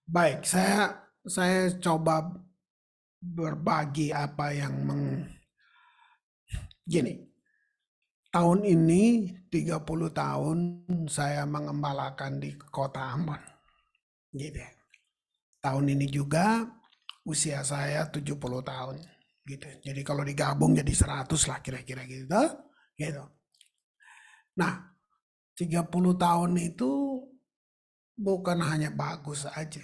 Baik, saya coba berbagi apa yang gini. Tahun ini 30 tahun saya mengembalakan di kota Ambon. Gitu. Tahun ini juga usia saya 70 tahun. Gitu. Jadi kalau digabung jadi 100 lah kira-kira gitu. Gitu. Nah, 30 tahun itu bukan hanya bagus aja.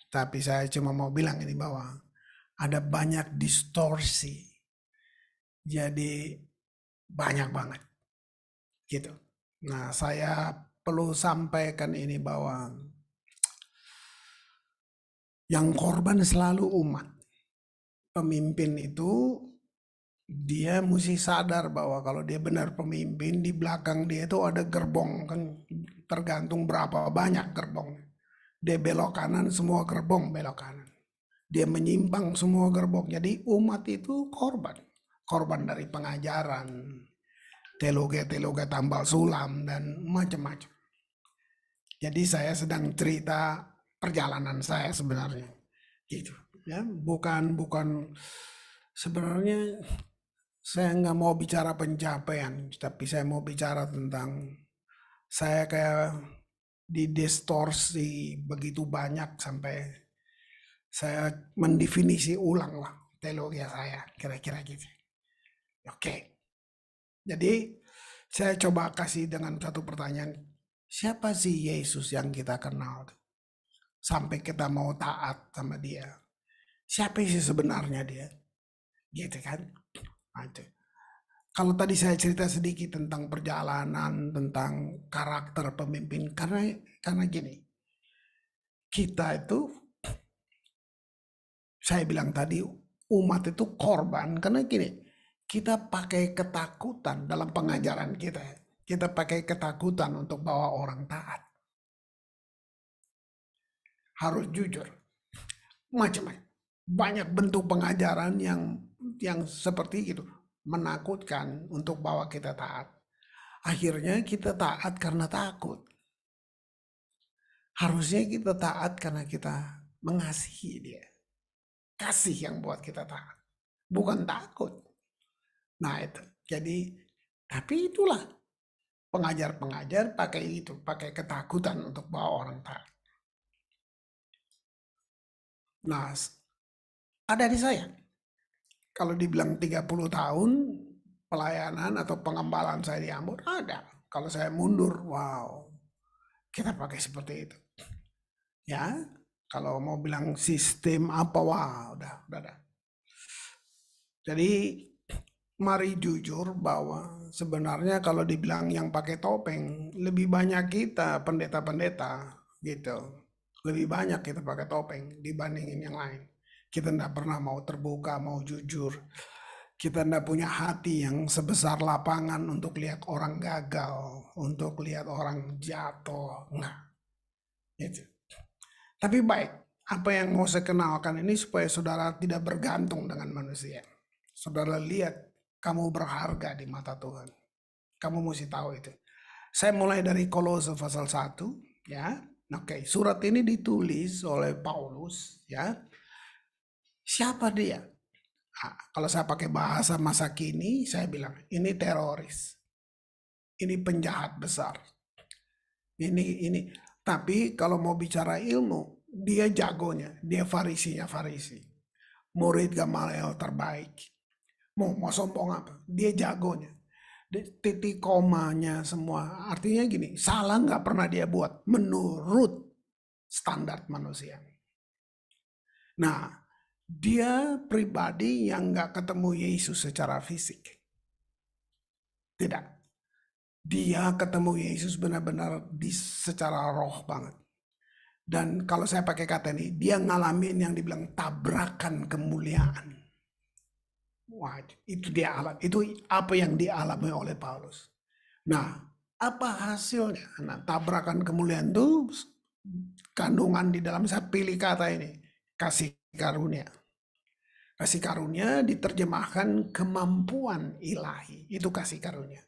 Tapi saya cuma mau bilang ini bahwa ada banyak distorsi. Jadi banyak banget gitu. Nah, saya perlu sampaikan ini bahwa yang korban selalu umat. Pemimpin itu dia mesti sadar bahwa kalau dia benar pemimpin, di belakang dia itu ada gerbong kan, tergantung berapa banyak gerbong. Dia belok kanan, semua gerbong belok kanan. Dia menyimpang, semua gerbong. Jadi umat itu korban. Korban dari pengajaran, teologi-teologi tambal sulam, dan macam-macam. Jadi saya sedang cerita perjalanan saya sebenarnya, gitu. Ya, bukan sebenarnya saya nggak mau bicara pencapaian, tapi saya mau bicara tentang saya kayak didistorsi begitu banyak sampai saya mendefinisi ulang lah teologi saya, kira-kira gitu. Oke, jadi saya coba kasih dengan satu pertanyaan, siapa sih Yesus yang kita kenal? Sampai kita mau taat sama dia. Siapa sih sebenarnya dia? Gitu kan? Nah, itu. Kalau tadi saya cerita sedikit tentang perjalanan, tentang karakter pemimpin, karena gini, kita itu, saya bilang tadi, umat itu korban, karena gini, kita pakai ketakutan dalam pengajaran kita. Kita pakai ketakutan untuk bawa orang taat. Harus jujur, macam-macam. Banyak bentuk pengajaran yang seperti itu, menakutkan untuk bawa kita taat. Akhirnya kita taat karena takut. Harusnya kita taat karena kita mengasihi dia. Kasih yang buat kita taat. Bukan takut. Nah itu. Jadi, tapi itulah. Pengajar-pengajar pakai itu. Pakai ketakutan untuk bawa orang taat. Nah, ada di saya. Kalau dibilang 30 tahun pelayanan atau pengembalaan saya di Ambon, ada. Kalau saya mundur, wow. Kita pakai seperti itu. Ya, kalau mau bilang sistem apa, wah, udah. Jadi mari jujur bahwa sebenarnya kalau dibilang yang pakai topeng, lebih banyak kita pendeta-pendeta gitu. Lebih banyak kita pakai topeng dibandingin yang lain. Kita tidak pernah mau terbuka, mau jujur. Kita tidak punya hati yang sebesar lapangan untuk lihat orang gagal, untuk lihat orang jatuh. Nah, itu. Tapi baik, apa yang mau saya kenalkan ini supaya saudara tidak bergantung dengan manusia. Saudara lihat kamu berharga di mata Tuhan. Kamu mesti tahu itu. Saya mulai dari Kolose pasal 1, ya. Oke, surat ini ditulis oleh Paulus, ya. Siapa dia? Nah, kalau saya pakai bahasa masa kini, saya bilang ini teroris. Ini penjahat besar. Ini. Tapi kalau mau bicara ilmu, dia jagonya, dia farisinya farisi. Murid Gamaliel terbaik. Mau sombong apa? Dia jagonya. Titik komanya semua. Artinya gini, salah nggak pernah dia buat menurut standar manusia. Nah, dia pribadi yang nggak ketemu Yesus secara fisik. Tidak. Dia ketemu Yesus benar-benar secara roh banget. Dan kalau saya pakai kata ini, dia ngalamin yang dibilang tabrakan kemuliaan. Wah, itu dia alami. Itu apa yang dialami oleh Paulus. Nah, apa hasilnya? Nah, tabrakan kemuliaan itu kandungan di dalam, saya pilih kata ini, kasih karunia. Kasih karunia diterjemahkan kemampuan ilahi. Itu kasih karunia.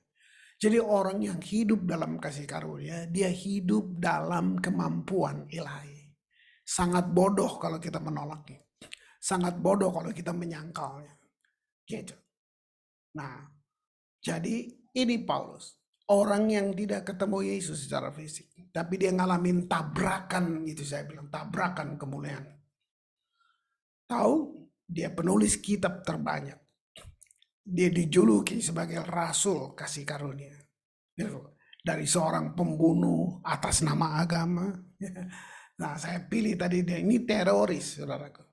Jadi orang yang hidup dalam kasih karunia, dia hidup dalam kemampuan ilahi. Sangat bodoh kalau kita menolaknya. Sangat bodoh kalau kita menyangkalnya. Gitu. Nah, jadi ini Paulus. Orang yang tidak ketemu Yesus secara fisik. Tapi dia ngalamin tabrakan, itu saya bilang. Tabrakan kemuliaan. Tahu, dia penulis kitab terbanyak. Dia dijuluki sebagai rasul kasih karunia. Dari seorang pembunuh atas nama agama. Nah, saya pilih tadi dia ini teroris, saudaraku.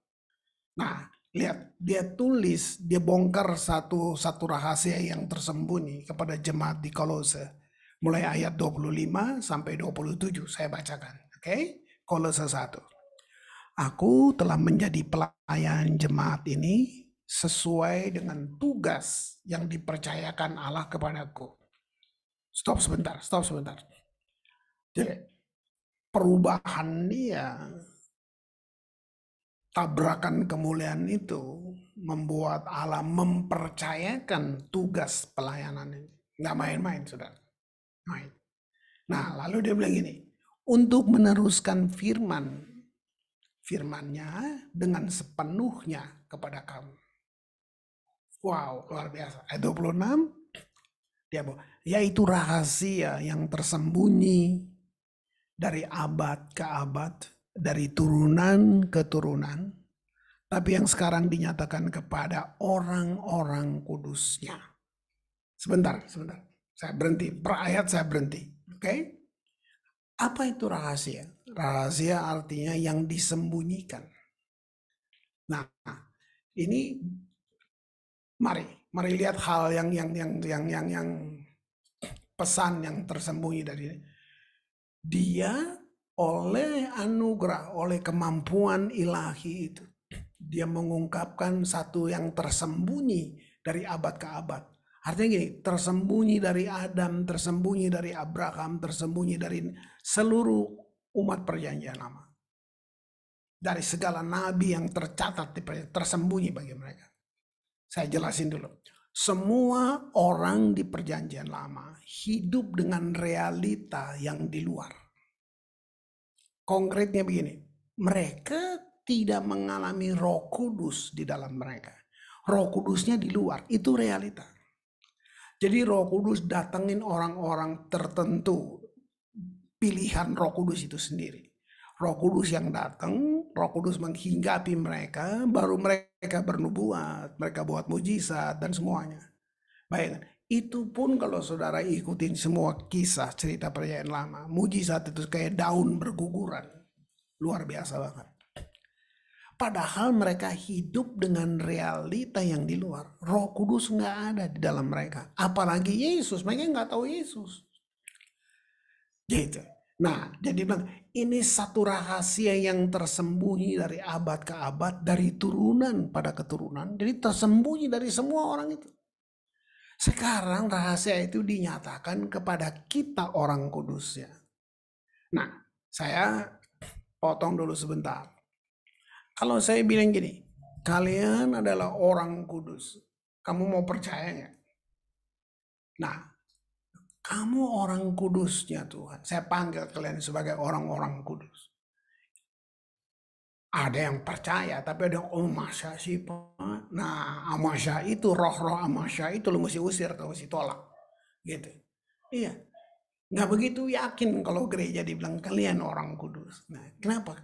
Nah, lihat, dia tulis, dia bongkar satu rahasia yang tersembunyi kepada jemaat di Kolose. Mulai ayat 25 sampai 27 saya bacakan. Oke? Kolose 1. Aku telah menjadi pelayan jemaat ini sesuai dengan tugas yang dipercayakan Allah kepadaku. Stop sebentar. Jadi, perubahan dia, tabrakan kemuliaan itu membuat Allah mempercayakan tugas pelayanan ini. Nggak main-main, saudara. Main. Nah, lalu dia bilang gini, untuk meneruskan firman-nya dengan sepenuhnya kepada kamu. Wow, luar biasa. Ayat 26, dia yaitu rahasia yang tersembunyi dari abad ke abad, dari turunan ke turunan, tapi yang sekarang dinyatakan kepada orang-orang kudusnya. Sebentar. Saya berhenti, per ayat saya berhenti. Oke? Apa itu rahasia? Rahasia artinya yang disembunyikan. Nah, ini mari lihat hal yang pesan yang tersembunyi dari ini. Dia oleh anugerah, oleh kemampuan ilahi itu, dia mengungkapkan satu yang tersembunyi dari abad ke abad. Artinya gini, tersembunyi dari Adam, tersembunyi dari Abraham, tersembunyi dari seluruh umat perjanjian lama. Dari segala nabi yang tercatat, tersembunyi bagi mereka. Saya jelasin dulu. Semua orang di perjanjian lama hidup dengan realita yang di luar. Konkretnya begini, mereka tidak mengalami Roh Kudus di dalam mereka. Roh Kudusnya di luar, itu realita. Jadi Roh Kudus datengin orang-orang tertentu, pilihan Roh Kudus itu sendiri. Roh Kudus yang datang, Roh Kudus menghinggapi mereka, baru mereka bernubuat, mereka buat mujizat dan semuanya. Bayangkan, itu pun kalau saudara ikutin semua kisah cerita perjanjian lama, mujizat itu kayak daun berguguran. Luar biasa banget. Padahal mereka hidup dengan realita yang di luar. Roh Kudus nggak ada di dalam mereka. Apalagi Yesus, mereka nggak tahu Yesus. Gitu. Nah, jadi bilang, ini satu rahasia yang tersembunyi dari abad ke abad, dari turunan pada keturunan. Jadi tersembunyi dari semua orang itu. Sekarang rahasia itu dinyatakan kepada kita orang kudusnya. Nah, saya potong dulu sebentar. Kalau saya bilang gini, kalian adalah orang kudus, kamu mau percaya nggak? Nah, kamu orang kudusnya Tuhan. Saya panggil kalian sebagai orang-orang kudus. Ada yang percaya, tapi ada yang, oh masa sih Pak? Nah, amasya itu, roh-roh amasya itu lu mesti usir, lu mesti tolak. Gitu. Iya. Nggak begitu yakin kalau gereja dibilang kalian orang kudus. Nah, kenapa?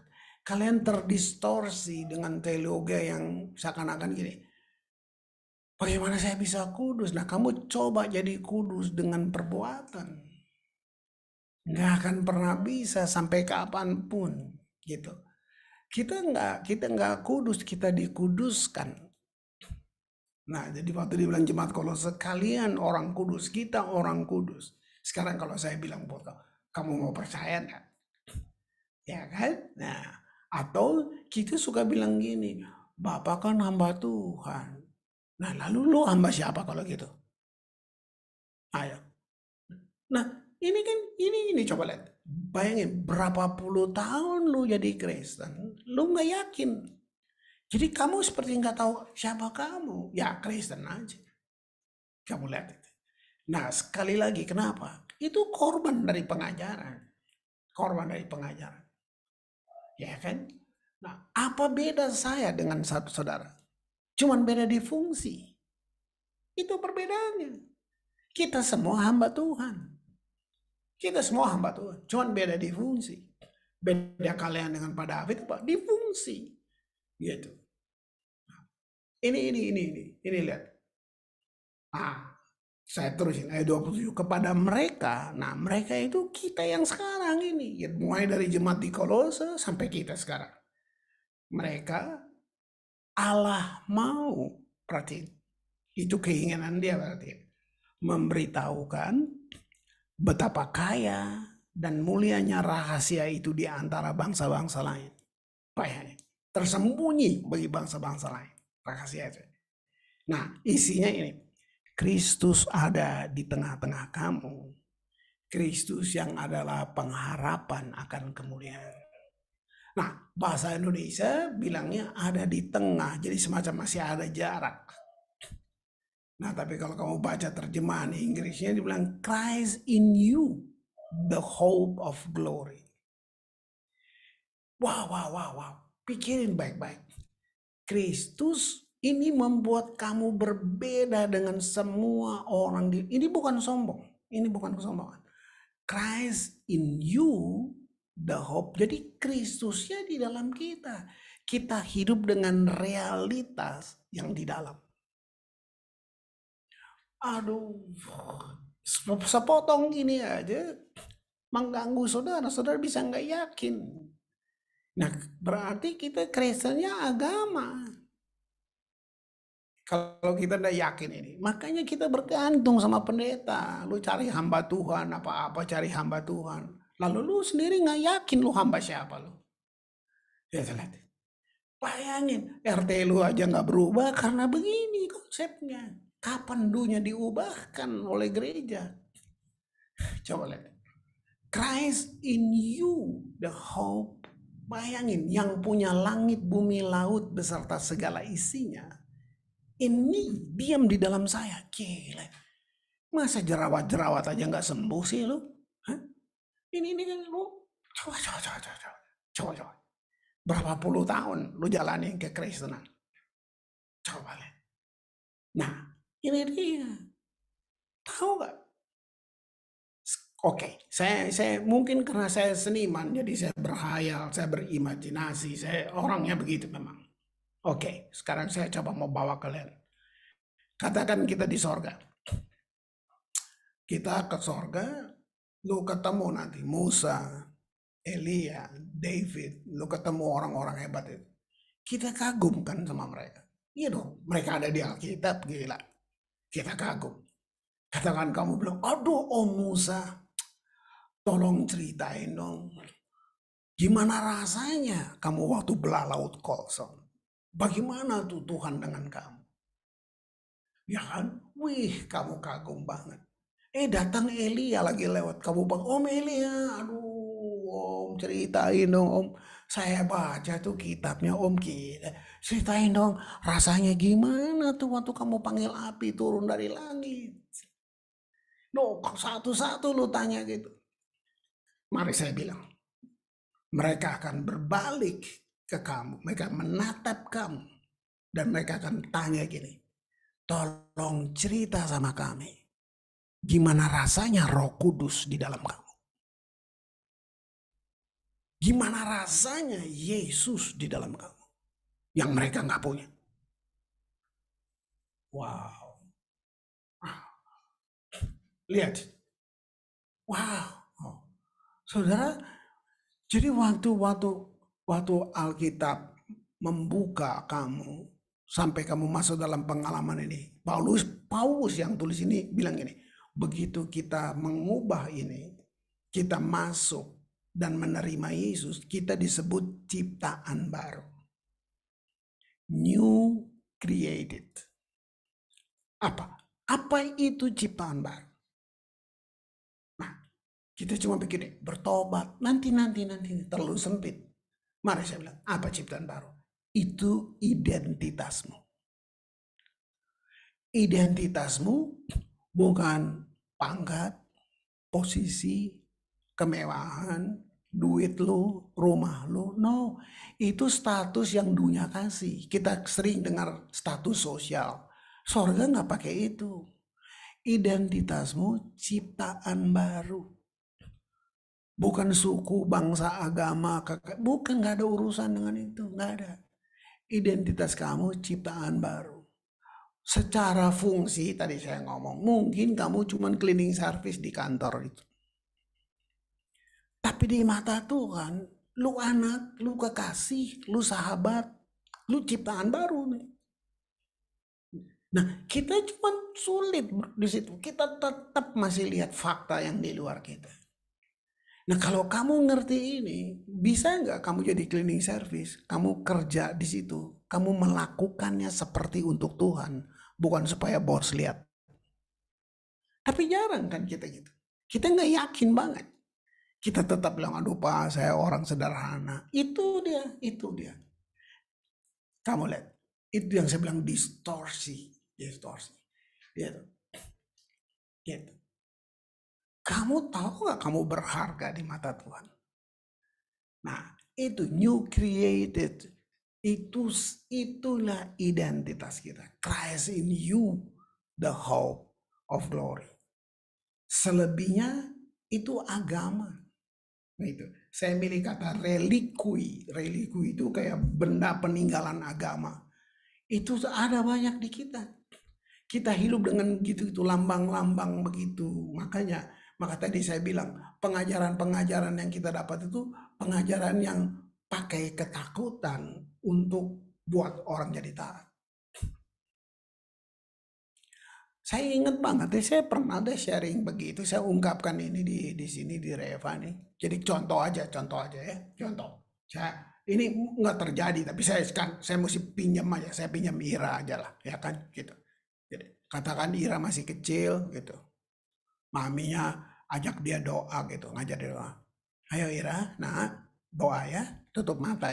Kalian terdistorsi dengan teologi yang seakan-akan gini. Bagaimana saya bisa kudus? Nah, kamu coba jadi kudus dengan perbuatan. Nggak akan pernah bisa sampai kapanpun. Gitu. Kita nggak kudus, kita dikuduskan. Nah, jadi waktu dibilang jemaat Kolose, kalian orang kudus, kita orang kudus. Sekarang kalau saya bilang buat kamu mau percaya nggak? Ya kan? Nah, atau kita suka bilang gini, Bapak kan hamba Tuhan. Nah, lalu lu hamba siapa kalau gitu? Ayo. Nah, ini coba lihat. Bayangin berapa puluh tahun lu jadi Kristen, lu nggak yakin. Jadi kamu seperti nggak tahu siapa kamu. Ya Kristen aja. Kamu lihat itu. Nah, sekali lagi kenapa? Itu korban dari pengajaran. Korban dari pengajaran. Ya kan? Nah, apa beda saya dengan satu saudara? Cuman beda di fungsi. Itu perbedaannya. Kita semua hamba Tuhan. Kita semua hamba Tuhan. Cuman beda di fungsi. Beda kalian dengan Pak David apa? Di fungsi. Gitu. Ini lihat. Saya terusin ayat 27 kepada mereka. Nah, mereka itu kita yang sekarang ini. Ya, mulai dari jemaat di Kolose sampai kita sekarang. Mereka Allah mau, berarti itu keinginan dia berarti memberitahukan betapa kaya dan mulianya rahasia itu di antara bangsa-bangsa lain. Bayangin, tersembunyi bagi bangsa-bangsa lain rahasia itu. Nah, isinya ini. Kristus ada di tengah-tengah kamu. Kristus yang adalah pengharapan akan kemuliaan. Nah, bahasa Indonesia bilangnya ada di tengah, jadi semacam masih ada jarak. Nah, tapi kalau kamu baca terjemahan Inggrisnya dibilang Christ in you, the hope of glory. Wow. Pikirin baik-baik. Kristus ini membuat kamu berbeda dengan semua orang. Ini bukan sombong. Ini bukan kesombongan. Christ in you, the hope. Jadi Kristusnya di dalam kita. Kita hidup dengan realitas yang di dalam. Aduh, sepotong gini aja mengganggu saudara. Saudara bisa nggak yakin. Nah, berarti kita Kristennya agama. Kalau kita udah yakin ini, makanya kita bergantung sama pendeta. Lu cari hamba Tuhan, apa-apa cari hamba Tuhan. Lalu lu sendiri nggak yakin lu hamba siapa lu. Ya, lihat. Bayangin, RT lu aja nggak berubah karena begini konsepnya. Kapan dunia diubahkan oleh gereja? Coba lihat. Christ in you, the hope. Bayangin, yang punya langit, bumi, laut beserta segala isinya. Ini diam di dalam saya. Gila. Masa jerawat-jerawat aja nggak sembuh sih lu? Hah? Ini kan lu. Coba. Berapa puluh tahun lu jalani kekristenan. Coba lihat. Nah, ini dia. Tahu nggak? Oke, saya mungkin karena saya seniman, jadi saya berhayal, saya berimajinasi, saya orangnya begitu memang. Oke, sekarang saya coba mau bawa kalian. Katakan kita di sorga. Kita ke sorga, lu ketemu nanti Musa, Elia, David, lu ketemu orang-orang hebat itu. Kita kagum kan sama mereka. Iya dong, mereka ada di Alkitab, gila. Kita kagum. Katakan kamu bilang, aduh Om Musa, tolong ceritain dong. Gimana rasanya kamu waktu belah laut kosong? Bagaimana tuh Tuhan dengan kamu? Ya kan? Wih, kamu kagum banget. Datang Elia lagi lewat. Kamu bang, Om Elia, aduh Om ceritain dong Om. Saya baca tuh kitabnya Om kita. Ceritain dong rasanya gimana tuh waktu kamu panggil api turun dari langit. No, satu-satu lu tanya gitu. Mari saya bilang. Mereka akan berbalik ke kamu. Mereka menatap kamu. Dan mereka akan tanya gini. Tolong cerita sama kami. Gimana rasanya Roh Kudus di dalam kamu? Gimana rasanya Yesus di dalam kamu? Yang mereka nggak punya. Wow. Lihat. Wow. Saudara, jadi waktu Alkitab membuka kamu sampai kamu masuk dalam pengalaman ini. Paulus yang tulis ini bilang ini, begitu kita mengubah ini, kita masuk dan menerima Yesus, kita disebut ciptaan baru. New created. Apa itu ciptaan baru? Nah, kita cuma pikir bertobat, nanti terlalu sempit. Mari saya bilang, apa ciptaan baru? Itu identitasmu. Identitasmu bukan pangkat, posisi, kemewahan, duit lu, rumah lu. No, itu status yang dunia kasih. Kita sering dengar status sosial. Sorga nggak pakai itu. Identitasmu ciptaan baru. Bukan suku, bangsa, agama, bukan, nggak ada urusan dengan itu, nggak ada. Identitas kamu ciptaan baru. Secara fungsi tadi saya ngomong, mungkin kamu cuma cleaning service di kantor itu. Tapi di mata Tuhan, lu anak, lu kekasih, lu sahabat, lu ciptaan baru nih. Nah, kita cuma sulit di situ. Kita tetap masih lihat fakta yang di luar kita. Nah, kalau kamu ngerti ini, bisa nggak kamu jadi cleaning service? Kamu kerja di situ, kamu melakukannya seperti untuk Tuhan, bukan supaya bos lihat. Tapi jarang kan kita gitu. Kita nggak yakin banget. Kita tetap bilang, aduh Pak, saya orang sederhana. Itu dia. Kamu lihat, itu yang saya bilang distorsi. Gitu. Kamu tahu nggak kamu berharga di mata Tuhan? Nah, itu new created. Itulah identitas kita. Christ in you, the hope of glory. Selebihnya itu agama. Nah itu, saya milih kata relikui. Relikui itu kayak benda peninggalan agama. Itu ada banyak di kita. Kita hidup dengan gitu, itu lambang-lambang begitu. Maka tadi saya bilang, pengajaran-pengajaran yang kita dapat itu pengajaran yang pakai ketakutan untuk buat orang jadi taat. Saya ingat banget, saya pernah ada sharing begitu, saya ungkapkan ini di sini di Reva nih. Jadi contoh aja ya, contoh. Ini nggak terjadi, tapi saya mesti pinjam aja, saya pinjam Ira aja lah, ya kan, gitu. Jadi katakan Ira masih kecil, gitu. Maminya ajak dia doa gitu, ngajak dia doa. Ayo Ira, nah doa ya, tutup mata,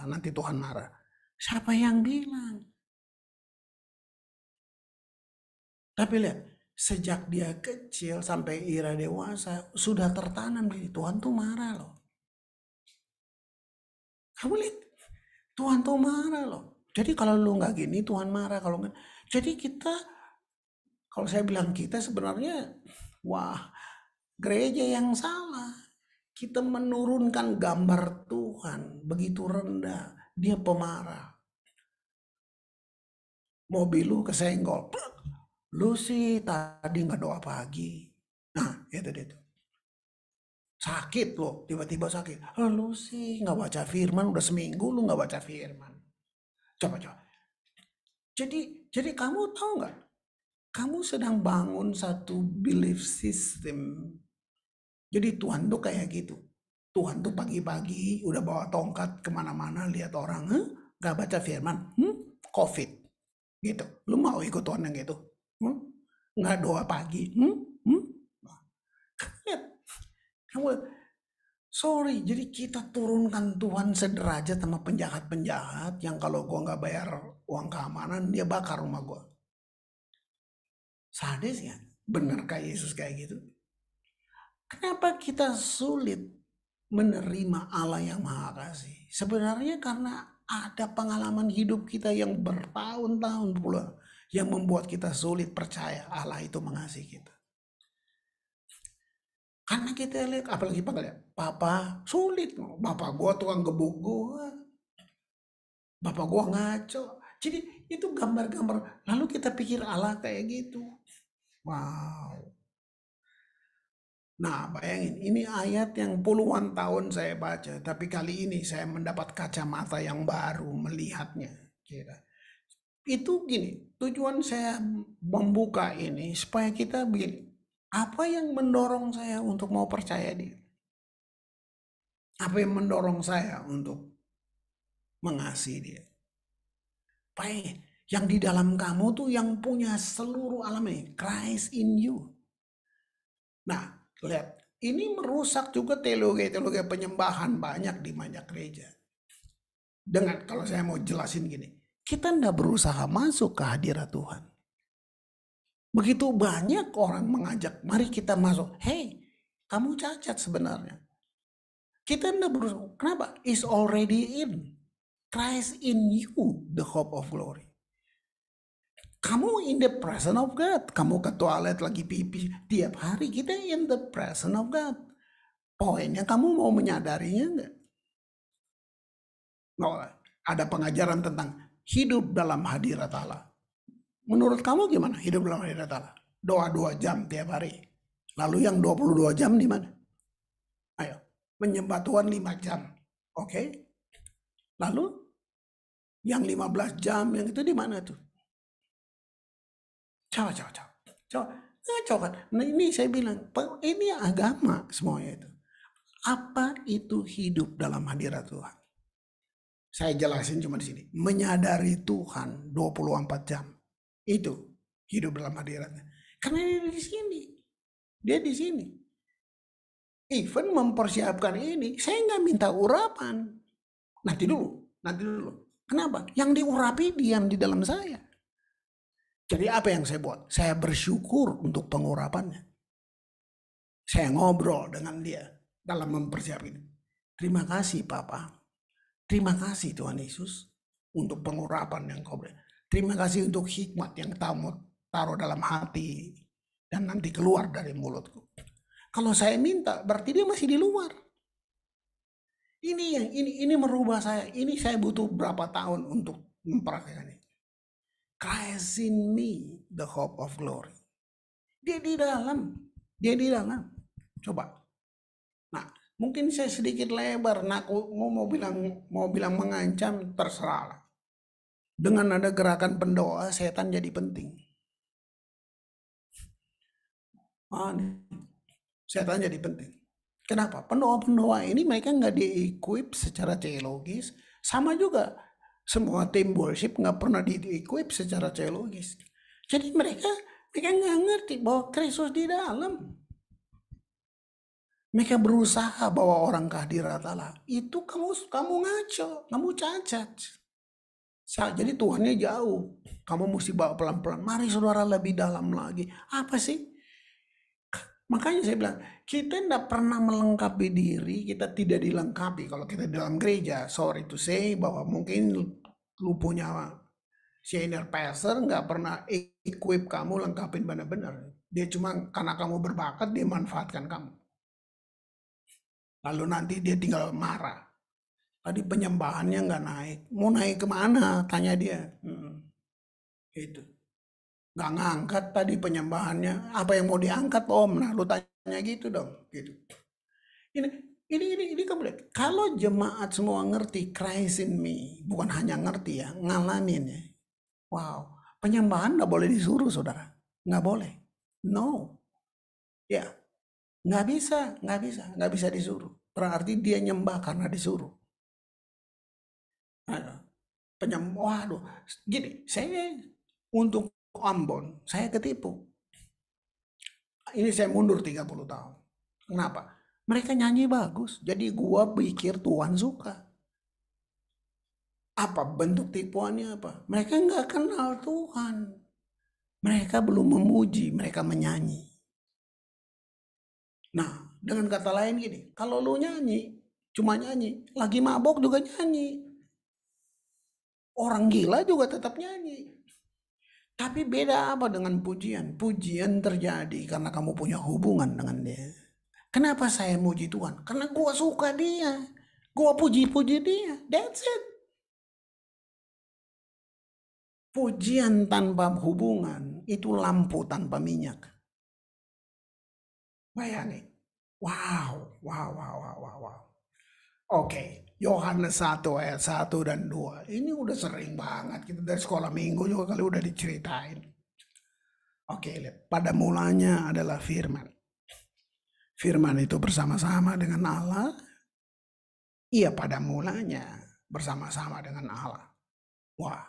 nanti Tuhan marah. Siapa yang bilang? Tapi lihat, sejak dia kecil sampai Ira dewasa, sudah tertanam di Tuhan tuh marah loh. Kamu lihat, Tuhan tuh marah loh. Jadi kalau lu nggak gini, Tuhan marah. Kalau nggak, jadi kita, kalau saya bilang kita sebenarnya, wah, gereja yang salah. Kita menurunkan gambar Tuhan begitu rendah. Dia pemarah. Mobil lu kesenggol. Lu sih tadi nggak doa pagi. Nah, itu dia tuh. Sakit loh, tiba-tiba sakit. Lu sih nggak baca firman, udah seminggu lu nggak baca firman. Coba. Jadi kamu tahu nggak? Kamu sedang bangun satu belief system. Jadi Tuhan tuh kayak gitu. Tuhan tuh pagi-pagi udah bawa tongkat kemana-mana lihat orang, nggak baca firman, COVID, gitu. Lu mau ikut Tuhan yang gitu? Nggak doa pagi, lihat, kamu, sorry, jadi kita turunkan Tuhan sederajat sama penjahat-penjahat yang kalau gua nggak bayar uang keamanan dia bakar rumah gua. Sadis ya, bener kayak Yesus kayak gitu. Kenapa kita sulit menerima Allah yang Maha Kasih? Sebenarnya karena ada pengalaman hidup kita yang bertahun-tahun pula yang membuat kita sulit percaya Allah itu mengasihi kita. Karena kita lihat, apalagi papa sulit. Bapak gua tukang gebuk gua. Bapak gua ngaco. Jadi itu gambar-gambar. Lalu kita pikir Allah kayak gitu. Wow. Nah, bayangin, ini ayat yang puluhan tahun saya baca, tapi kali ini saya mendapat kacamata yang baru melihatnya. Itu gini, tujuan saya membuka ini supaya kita begini, apa yang mendorong saya untuk mau percaya dia? Apa yang mendorong saya untuk mengasihi dia? Baik, yang di dalam kamu tuh yang punya seluruh alam ini, Christ in you. Nah, lihat, ini merusak juga teologi penyembahan banyak di banyak gereja. Dengan, kalau saya mau jelasin gini, kita tidak berusaha masuk ke hadirat Tuhan. Begitu banyak orang mengajak, mari kita masuk. Hey, kamu cacat sebenarnya. Kita enggak berusaha. Kenapa? Is already in. Christ in you, the hope of glory. Kamu in the presence of God. Kamu ke toilet lagi pipi. Tiap hari kita in the presence of God. Poinnya kamu mau menyadarinya enggak? No, ada pengajaran tentang hidup dalam hadirat Allah. Menurut kamu gimana hidup dalam hadirat Allah? Doa 2 jam tiap hari. Lalu yang 22 jam di mana? Ayo, menyembah Tuhan 5 jam. Oke? Lalu yang 15 jam yang itu di mana tuh? Coba. Coba. Nah ini saya bilang, ini agama semuanya itu. Apa itu hidup dalam hadirat Tuhan? Saya jelasin cuma di sini. Menyadari Tuhan 24 jam. Itu hidup dalam hadiratnya. Karena dia di sini. Dia di sini. Even mempersiapkan ini, saya nggak minta urapan. Nanti dulu. Kenapa? Yang diurapi diam di dalam saya. Jadi apa yang saya buat? Saya bersyukur untuk pengurapannya. Saya ngobrol dengan dia dalam mempersiapkan ini. Terima kasih Papa. Terima kasih Tuhan Yesus untuk pengurapan yang kau beri. Terima kasih untuk hikmat yang kamu taruh dalam hati dan nanti keluar dari mulutku. Kalau saya minta, berarti dia masih di luar. Ini merubah saya. Ini saya butuh berapa tahun untuk mempraktikkan ini. Christ in me, the hope of glory. Dia di dalam. Coba. Nah, mungkin saya sedikit lebar. Nah, aku mau bilang mengancam, terserah. Dengan ada gerakan pendoa, setan jadi penting. Setan jadi penting. Kenapa? Pendoa-pendoa ini mereka nggak di-equip secara teologis. Sama juga, semua tim worship nggak pernah di-equip secara teologis. Jadi mereka nggak ngerti bahwa Kristus di dalam. Mereka berusaha bawa orang ke hadirat Allah. Itu kamu ngaco, kamu cacat. Jadi Tuhannya jauh. Kamu mesti bawa pelan-pelan. Mari saudara lebih dalam lagi. Apa sih? Makanya saya bilang, kita tidak pernah melengkapi diri, kita tidak dilengkapi. Kalau kita dalam gereja, sorry to say, bahwa mungkin lu punya senior pastor nggak pernah equip kamu lengkapin benar-benar. Dia cuma karena kamu berbakat, dia manfaatkan kamu. Lalu nanti dia tinggal marah. Tadi penyembahannya nggak naik. Mau naik kemana? Tanya dia. Itu. Nggak ngangkat tadi penyembahannya. Apa yang mau diangkat Om? Nah lu tanya gitu dong. Gitu. Ini kamu lihat. Kalau jemaat semua ngerti Christ in me. Bukan hanya ngerti ya. Ngalamin ya. Wow. Penyembahan nggak boleh disuruh saudara. Nggak boleh. No. Ya. Nggak bisa disuruh. Berarti dia nyembah karena disuruh. Waduh, gini, saya untuk Ambon, saya ketipu. Ini saya mundur 30 tahun. Kenapa? Mereka nyanyi bagus, jadi gua pikir Tuhan suka. Apa bentuk tipuannya apa? Mereka nggak kenal Tuhan. Mereka belum memuji, mereka menyanyi. Nah, dengan kata lain gini, kalau lu nyanyi, cuma nyanyi, lagi mabok juga nyanyi. Orang gila juga tetap nyanyi. Tapi beda apa dengan pujian? Pujian terjadi karena kamu punya hubungan dengan dia. Kenapa saya muji Tuhan? Karena gua suka dia. Gua puji-puji dia. That's it. Pujian tanpa hubungan itu lampu tanpa minyak. Bayangin. Wow. Oke. Yohanes 1 ayat 1 dan 2. Ini udah sering banget. Kita dari sekolah minggu juga kali udah diceritain. Oke, lihat. Pada mulanya adalah firman. Firman itu bersama-sama dengan Allah. Iya, pada mulanya bersama-sama dengan Allah. Wah,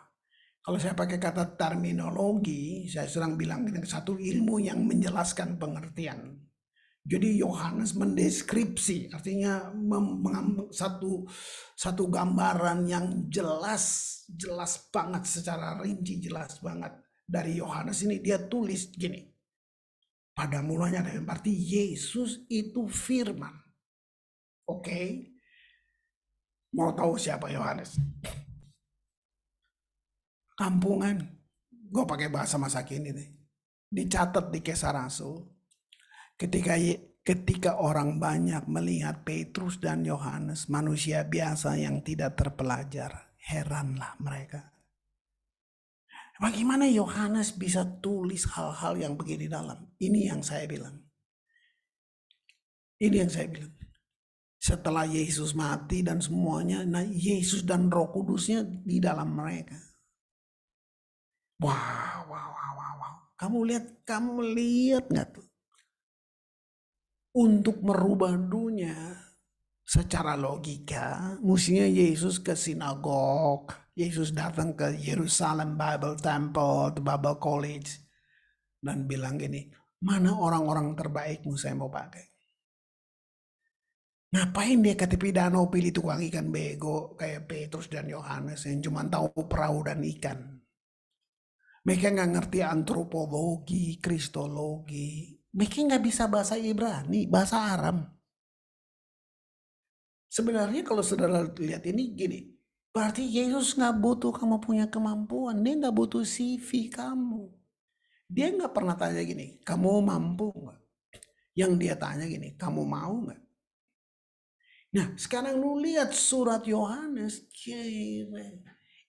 kalau saya pakai kata terminologi, saya sedang bilang satu ilmu yang menjelaskan pengertian. Jadi Yohanes mendeskripsi, artinya satu gambaran yang jelas banget secara rinci, jelas banget. Dari Yohanes ini dia tulis gini. Pada mulanya, berarti Yesus itu firman. Oke, mau tahu siapa Yohanes? Kampungan. Gue pakai bahasa masa kini nih. Dicatat di Kisah Rasul. Ketika orang banyak melihat Petrus dan Yohanes, manusia biasa yang tidak terpelajar, heranlah mereka. Bagaimana Yohanes bisa tulis hal-hal yang begini dalam? Ini yang saya bilang. Ini yang saya bilang. Setelah Yesus mati dan semuanya, nah Yesus dan Roh Kudusnya di dalam mereka. Wow. Kamu lihat nggak tuh? Untuk merubah dunia secara logika, mestinya Yesus ke sinagog, Yesus datang ke Yerusalem Bible Temple, Bible College, dan bilang gini, mana orang-orang terbaikmu saya mau pakai. Ngapain dia ke tepi danau pilih tukang ikan bego kayak Petrus dan Yohanes yang cuma tahu perahu dan ikan. Mereka nggak ngerti antropologi, kristologi. Mereka nggak bisa bahasa Ibrani, bahasa Aram. Sebenarnya kalau saudara lihat ini gini, berarti Yesus nggak butuh kamu punya kemampuan. Dia nggak butuh CV kamu. Dia nggak pernah tanya gini, kamu mampu nggak? Yang dia tanya gini, kamu mau nggak? Nah, sekarang lu lihat surat Yohanes.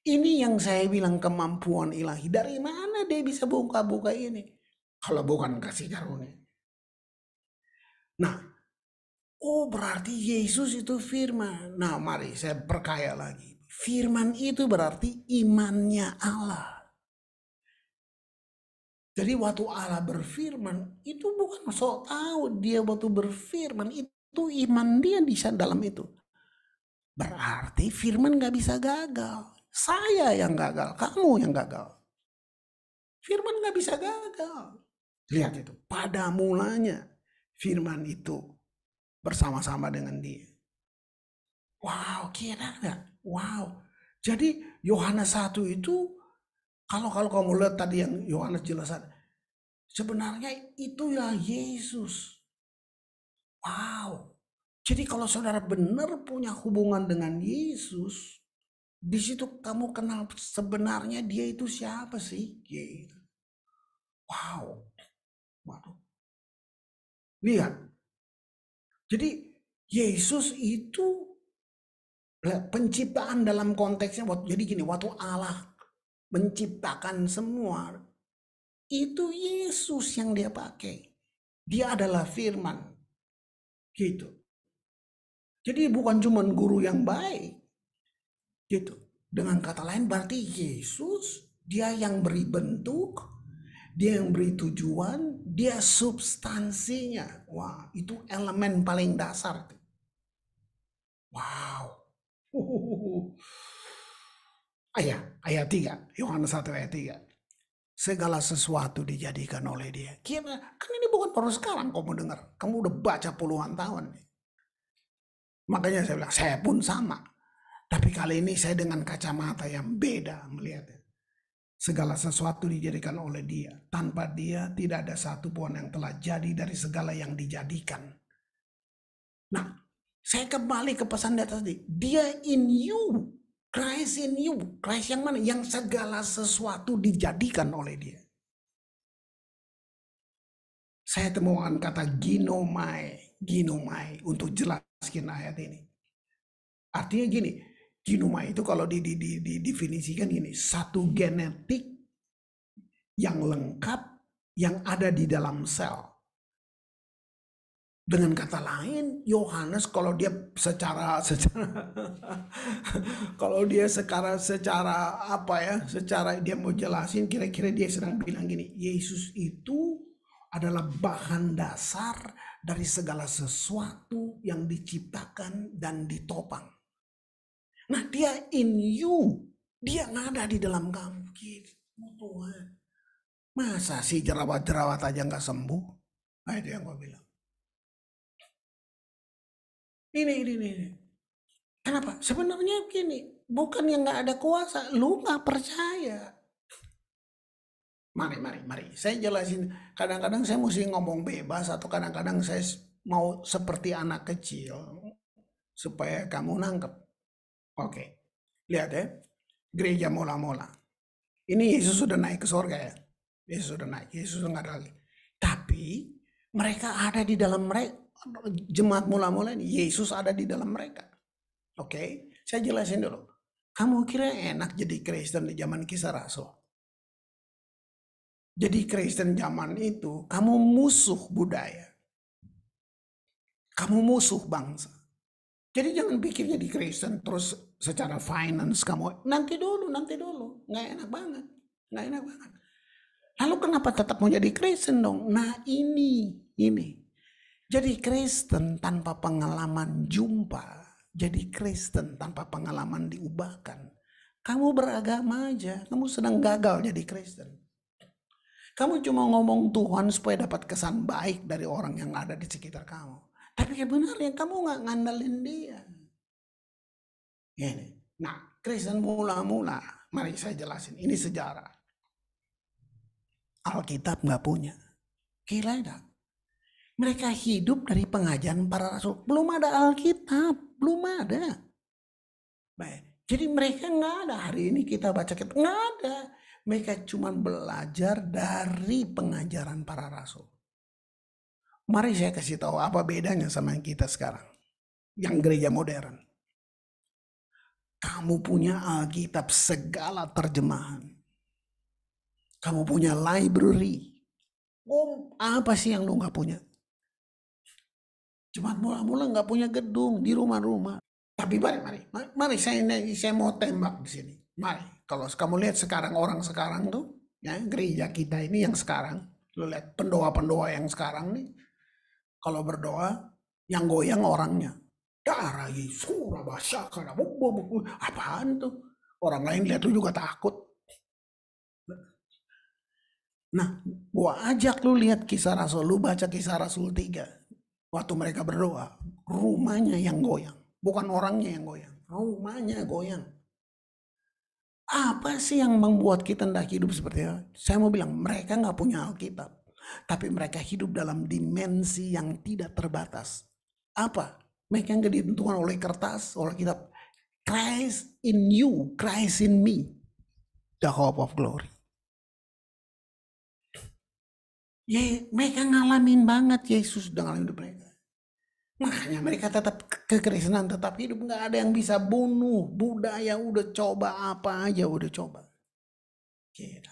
Ini yang saya bilang kemampuan ilahi. Dari mana dia bisa buka-buka ini? Kalau bukan kasih karunia. Nah, oh berarti Yesus itu firman. Nah, mari saya perkaya lagi. Firman itu berarti imannya Allah. Jadi waktu Allah berfirman, itu bukan sok tahu dia waktu berfirman, itu iman dia di dalam itu. Berarti firman gak bisa gagal. Saya yang gagal, kamu yang gagal. Firman gak bisa gagal. Lihat itu, pada mulanya firman itu bersama-sama dengan dia. Wow, kira gak? Wow. Jadi Yohanes 1 itu, kalau kamu lihat tadi yang Yohanes jelasan, sebenarnya itu ya Yesus. Wow. Jadi kalau saudara benar punya hubungan dengan Yesus, di situ kamu kenal sebenarnya dia itu siapa sih? Gitu. Wow. Waduh. Lihat. Jadi Yesus itu penciptaan dalam konteksnya. Jadi gini, waktu Allah menciptakan semua, itu Yesus yang dia pakai. Dia adalah firman. Gitu. Jadi bukan cuma guru yang baik. Gitu. Dengan kata lain berarti Yesus dia yang beri bentuk, dia yang beri tujuan, dia substansinya. Wah, itu elemen paling dasar. Wow. Ayat 3, Yohanes 1 ayat 3. Segala sesuatu dijadikan oleh dia. Kira, kan ini bukan baru sekarang kamu dengar. Kamu udah baca puluhan tahun. Makanya saya bilang, saya pun sama. Tapi kali ini saya dengan kacamata yang beda melihatnya. Segala sesuatu dijadikan oleh dia. Tanpa dia tidak ada satu pun yang telah jadi dari segala yang dijadikan. Nah, saya kembali ke pesan di atas tadi. Dia in you. Christ in you. Christ yang mana? Yang segala sesuatu dijadikan oleh dia. Saya temukan kata ginomai. Ginomai untuk jelaskan ayat ini. Artinya gini. Ginomai itu kalau didefinisikan gini. Satu genetik yang lengkap yang ada di dalam sel. Dengan kata lain, Yohanes kalau dia secara kalau dia secara apa ya, secara dia mau jelasin, kira-kira dia sedang bilang gini, Yesus itu adalah bahan dasar dari segala sesuatu yang diciptakan dan ditopang. Nah, dia in you, dia ada di dalam kamu. Gitu, Tuhan. Masa sih jerawat-jerawat aja nggak sembuh? Nah, itu yang gue bilang. Ini. Kenapa? Sebenarnya gini, bukan yang nggak ada kuasa, lu nggak percaya. Mari. Saya jelasin. Kadang-kadang saya mesti ngomong bebas atau kadang-kadang saya mau seperti anak kecil. supaya kamu nangkep. Oke, lihat ya, gereja mula-mula. Ini Yesus sudah naik ke surga ya. Yesus sudah naik, Yesus sudah nggak ada lagi. Tapi mereka ada di dalam mereka, jemaat mula-mula ini, Yesus ada di dalam mereka. Oke, saya jelasin dulu. Kamu kira enak jadi Kristen di zaman Kisah Rasul? Jadi Kristen zaman itu, kamu musuh budaya. Kamu musuh bangsa. Jadi jangan pikir jadi Kristen terus secara finance kamu, nanti dulu, nggak enak banget, nggak enak banget. Lalu kenapa tetap mau jadi Kristen dong? Nah ini. Jadi Kristen tanpa pengalaman jumpa, jadi Kristen tanpa pengalaman diubahkan. Kamu beragama aja, kamu sedang gagal jadi Kristen. Kamu cuma ngomong Tuhan supaya dapat kesan baik dari orang yang ada di sekitar kamu. Tapi sebenarnya kamu nggak ngandalin dia. Ini. Nah, Kristen mula-mula, mari saya jelasin. Ini sejarah. Alkitab nggak punya. Gila enggak? Mereka hidup dari pengajaran para rasul. Belum ada Alkitab, belum ada. Baik. Jadi mereka nggak ada. Hari ini kita baca kitab, nggak ada. Mereka cuma belajar dari pengajaran para rasul. Mari saya kasih tahu apa bedanya sama yang kita sekarang. Yang gereja modern. Kamu punya Alkitab segala terjemahan. Kamu punya library. Apa sih yang lu nggak punya? Cuma mula-mula nggak punya gedung di rumah-rumah. Tapi mari saya mau tembak di sini. Mari, kalau kamu lihat sekarang orang sekarang tuh, ya gereja kita ini yang sekarang, lu lihat pendoa-pendoa yang sekarang nih, kalau berdoa yang goyang orangnya. Darah Yesus, apaan tuh? Orang lain lihat tuh juga takut. Nah, gua ajak lu lihat Kisah Rasul, lu baca Kisah Rasul 3. Waktu mereka berdoa, rumahnya yang goyang. Bukan orangnya yang goyang, rumahnya goyang. Apa sih yang membuat kita hendak hidup seperti itu? Saya mau bilang, mereka nggak punya Alkitab. Tapi mereka hidup dalam dimensi yang tidak terbatas. Apa? Mereka nggak ditentukan oleh kertas, oleh kitab. Christ in you, Christ in me. The hope of glory. Mereka ngalamin banget Yesus udah ngalamin hidup mereka. Makanya mereka tetap kekristenan tetap hidup. Nggak ada yang bisa bunuh. Budaya udah coba apa aja udah coba. Kita.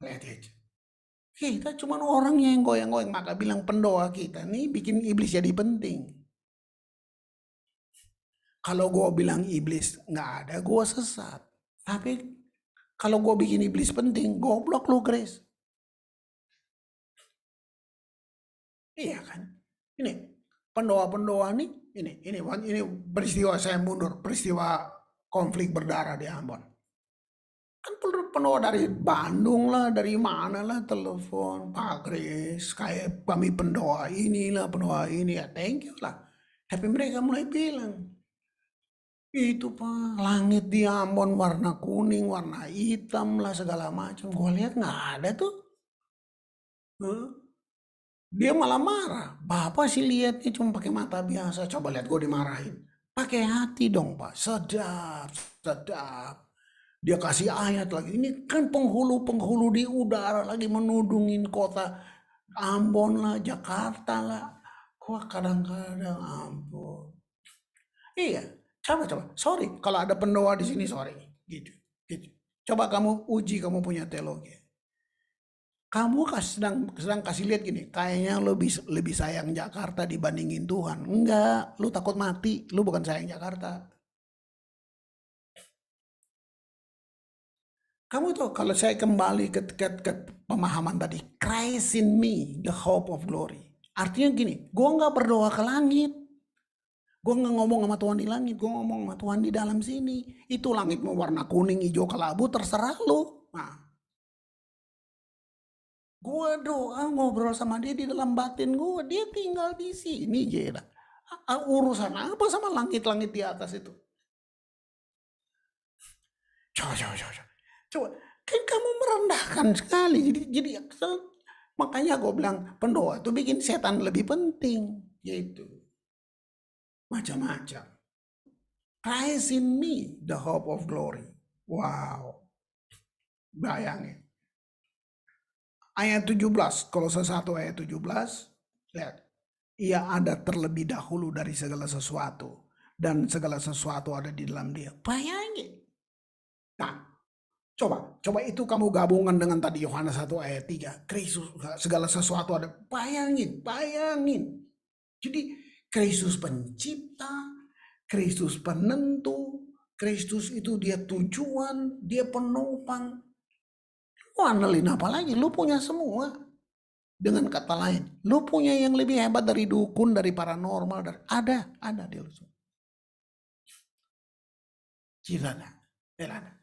Lihat aja. Kita cuma orangnya yang goyang-goyang. Maka bilang pendoa kita nih bikin iblis jadi penting. Kalau gue bilang iblis nggak ada, gue sesat. Tapi kalau gue bikin iblis penting, goblok lu Grace. Iya kan? Ini pendoa-pendoa nih, ini peristiwa saya mundur, peristiwa konflik berdarah di Ambon. Kan pendoa dari Bandung lah, dari mana lah telepon, Pak Grace, kayak kami pendoa inilah, pendoa ini, ya thank you lah. Tapi mereka mulai bilang, itu Pak, langit di Ambon warna kuning, warna hitam lah, segala macam. Gue lihat nggak ada tuh. Dia malah marah. Bapak sih lihatnya cuma pakai mata biasa. Coba lihat gue dimarahin. Pakai hati dong Pak. Sedap. Dia kasih ayat lagi. Ini kan penghulu-penghulu di udara lagi menudungin kota Ambon lah, Jakarta lah. Wah kadang-kadang ampun. Iya, coba. Sorry, kalau ada pendoa di sini sorry. Gitu. Coba kamu uji kamu punya teologi. Kamu sedang kasih lihat gini, kayaknya lo lebih sayang Jakarta dibandingin Tuhan. Enggak, lu takut mati, lu bukan sayang Jakarta. Kamu tuh kalau saya kembali ke pemahaman tadi, Christ in me, the hope of glory. Artinya gini, gue nggak berdoa ke langit. Gue nggak ngomong sama Tuhan di langit, gue ngomong sama Tuhan di dalam sini. Itu langit mau warna kuning, hijau, kelabu, terserah lu. Nah, gue doa ngobrol sama dia di dalam batin gue, dia tinggal di sini Jeda. Urusan apa sama langit-langit di atas itu? Coba, kan kamu merendahkan sekali. Jadi makanya gue bilang pendoa itu bikin setan lebih penting, gitu. macam-macam. Christ in me, the hope of glory. Wow, bayangin. Ayat 17, Kolose 1 ayat 17, lihat. Ia ada terlebih dahulu dari segala sesuatu, dan segala sesuatu ada di dalam dia. Bayangin. Nah, coba itu kamu gabungkan dengan tadi Yohanes 1 ayat 3. Kristus, segala sesuatu ada. Bayangin. Jadi Kristus pencipta, Kristus penentu, Kristus itu dia tujuan, dia penopang. Andelin apa lagi? Lu punya semua. Dengan kata lain, lu punya yang lebih hebat dari dukun, dari paranormal, dari ada di lu. Kirana, belana.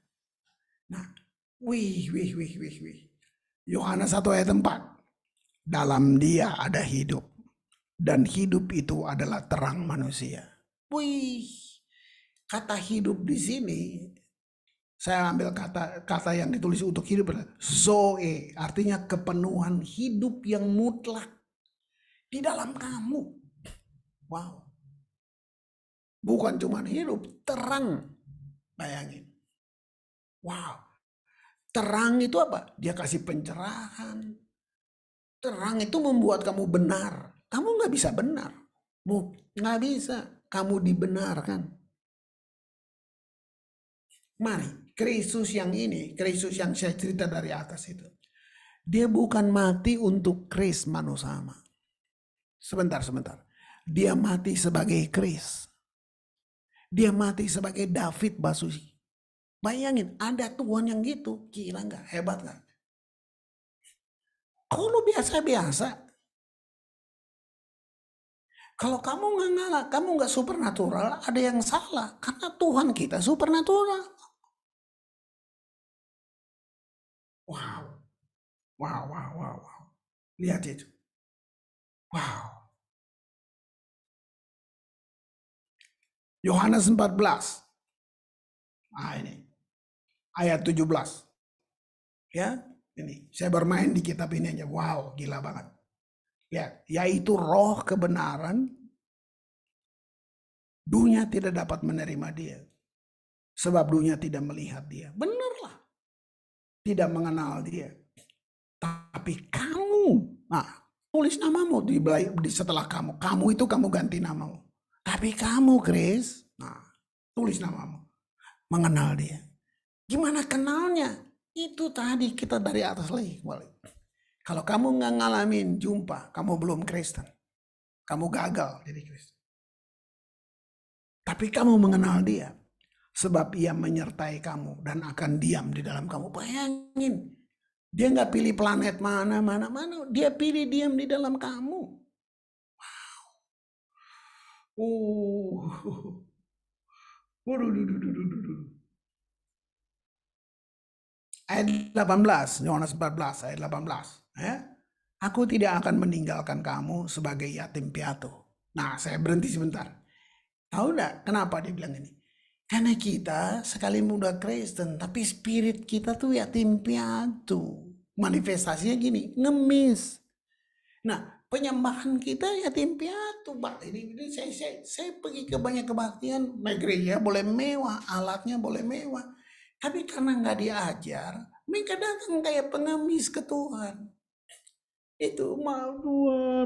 Nah, wih. Yohanes 1 ayat 4. Dalam dia ada hidup, dan hidup itu adalah terang manusia. Wih, kata hidup di sini, saya ambil kata yang ditulis untuk hidup adalah Zoe, artinya kepenuhan hidup yang mutlak di dalam kamu. Wow. Bukan cuma hidup, terang. Bayangin. Wow. Terang itu apa? Dia kasih pencerahan. Terang itu membuat kamu benar. Kamu nggak bisa benar. Nggak bisa. Kamu dibenarkan. Mari, Kristus yang ini, Kristus yang saya cerita dari atas itu. Dia bukan mati untuk Kris Manusama. Sebentar. Dia mati sebagai Kris. Dia mati sebagai David Basusi. Bayangin, ada Tuhan yang gitu. Gila nggak? Hebat nggak? Kalau biasa-biasa. Kalau kamu nggak ngalah, kamu nggak supernatural, ada yang salah. Karena Tuhan kita supernatural. Wow. Lihat itu. Wow. Yohanes 14. Nah ini. Ayat 17. Ya, ini. Saya bermain di kitab ini aja. Wow, gila banget. Ya, yaitu roh kebenaran. Dunia tidak dapat menerima dia. Sebab dunia tidak melihat dia. Benarlah. Tidak mengenal dia. Tapi kamu, tulis namamu di setelah kamu. Kamu itu kamu ganti namamu. Tapi kamu, Chris, tulis namamu. Mengenal dia. Gimana kenalnya? Itu tadi kita dari atas lagi. Kalau kamu nggak ngalamin jumpa, kamu belum Kristen. Kamu gagal jadi Kristen. Tapi kamu mengenal dia. Sebab ia menyertai kamu dan akan diam di dalam kamu. Bayangin. Dia nggak pilih planet mana. Dia pilih diam di dalam kamu. Wow. Ayat 18, Yohanes 14, ayat 18. Ya. Aku tidak akan meninggalkan kamu sebagai yatim piatu. Nah, saya berhenti sebentar. Tahu enggak kenapa dia bilang ini? Karena kita sekali muda Kristen, tapi spirit kita tuh yatim piatu. Manifestasinya gini, ngemis. Nah, penyembahan kita yatim piatu, Pak. Ini saya pergi ke banyak kebaktian, gereja boleh mewah, alatnya boleh mewah. Tapi karena nggak diajar, mereka datang kayak pengemis ke Tuhan. Itu mau dua,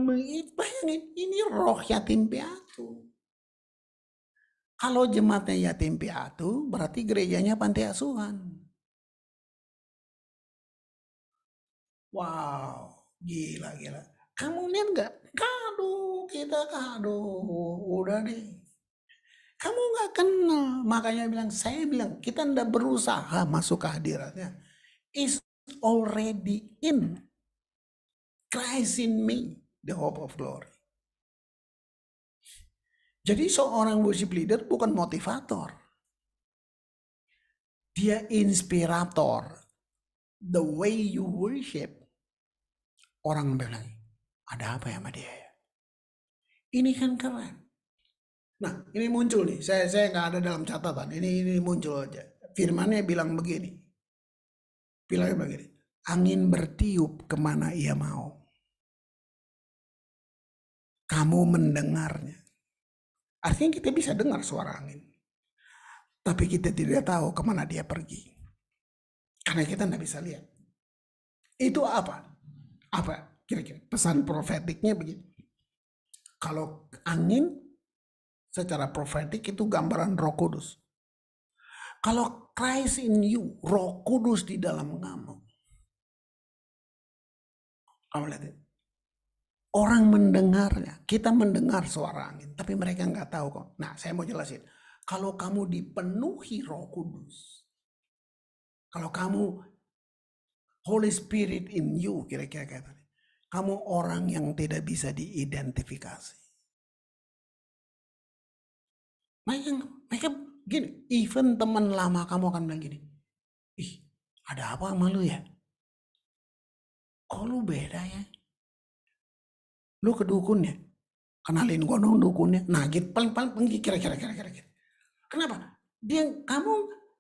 bayangin, ini roh yatim piatu. Kalau jemaatnya yatim piatu, berarti gerejanya panti asuhan. Wow, gila. Kamu lihat nggak? Kita kado, udah deh. Kamu nggak kenal, makanya saya bilang kita ndak berusaha masuk ke hadiratnya. It's already in. Christ in me, the hope of glory. Jadi seorang worship leader bukan motivator. Dia inspirator. The way you worship. Orang bilang, ada apa ya sama dia? Ini kan keren. Nah, ini muncul nih. Saya nggak ada dalam catatan. Ini muncul aja. Firmannya bilang begini. Bilangnya begini. Angin bertiup kemana ia mau. Kamu mendengarnya. Artinya kita bisa dengar suara angin. Tapi kita tidak tahu kemana dia pergi. Karena kita tidak bisa lihat. Itu apa? Apa kira-kira pesan profetiknya begini. Kalau angin secara profetik itu gambaran Roh Kudus. Kalau Christ in you, Roh Kudus di dalam kamu. Kamu lihat itu. Orang mendengarnya, kita mendengar suara angin, tapi mereka nggak tahu kok. Nah, saya mau jelasin. Kalau kamu dipenuhi Roh Kudus, kalau kamu Holy Spirit in you, kira-kira kayak tadi, kamu orang yang tidak bisa diidentifikasi. Mereka gini, even teman lama kamu akan bilang gini, ih, ada apa sama lu ya? Kok lu beda ya? Lu ke dukun ya? Kenalin gua dong dukunnya. Nah, gitu paling kira-kira. Kenapa?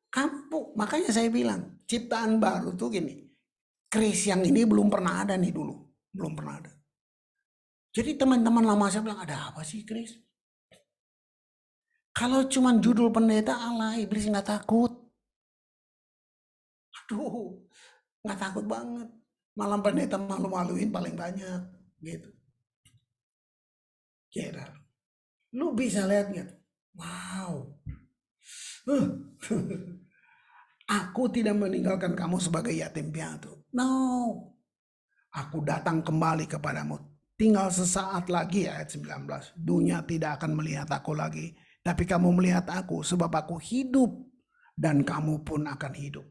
Kamu makanya saya bilang ciptaan baru tuh gini. Kris yang ini belum pernah ada nih dulu, belum pernah ada. Jadi teman-teman lama saya bilang, ada apa sih Kris? Kalau cuman judul pendeta, Allah iblis nggak takut. Aduh, nggak takut banget. Malam pendeta malu-maluin paling banyak, gitu. Kira, lu bisa lihat gitu. Wow. Aku tidak meninggalkan kamu sebagai yatim piatu. No. Aku datang kembali kepadamu. Tinggal sesaat lagi ayat 19. Dunia tidak akan melihat aku lagi. Tapi kamu melihat aku sebab aku hidup. Dan kamu pun akan hidup.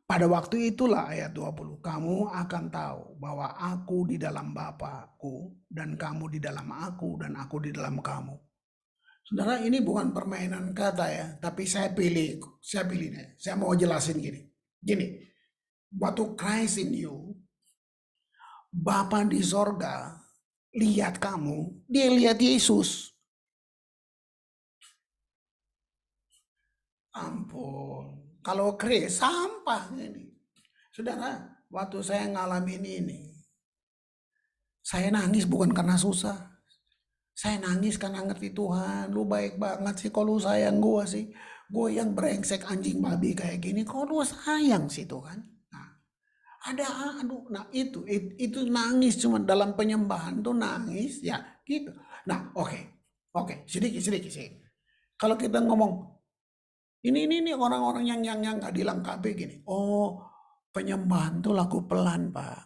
Pada waktu itulah ayat 20. Kamu akan tahu bahwa aku di dalam Bapakku. Dan kamu di dalam aku. Dan aku di dalam kamu. Saudara, ini bukan permainan kata ya, tapi saya pilih. Saya mau jelasin gini. Waktu Christ in you, Bapa di sorga lihat kamu, dia lihat Yesus. Ampun, kalau Chris sampah ini. Saudara, waktu saya ngalamin ini, saya nangis bukan karena susah. Saya nangis karena ngerti Tuhan, lu baik banget sih kalau lu sayang gue sih. Gue yang brengsek anjing babi kayak gini, kok lu sayang sih Tuhan. Nah, nah itu nangis cuma dalam penyembahan tuh nangis ya gitu. Nah, oke, sedikit. Kalau kita ngomong ini orang-orang yang nggak dilengkapi gini. Oh, penyembahan tuh lagu pelan, Pak.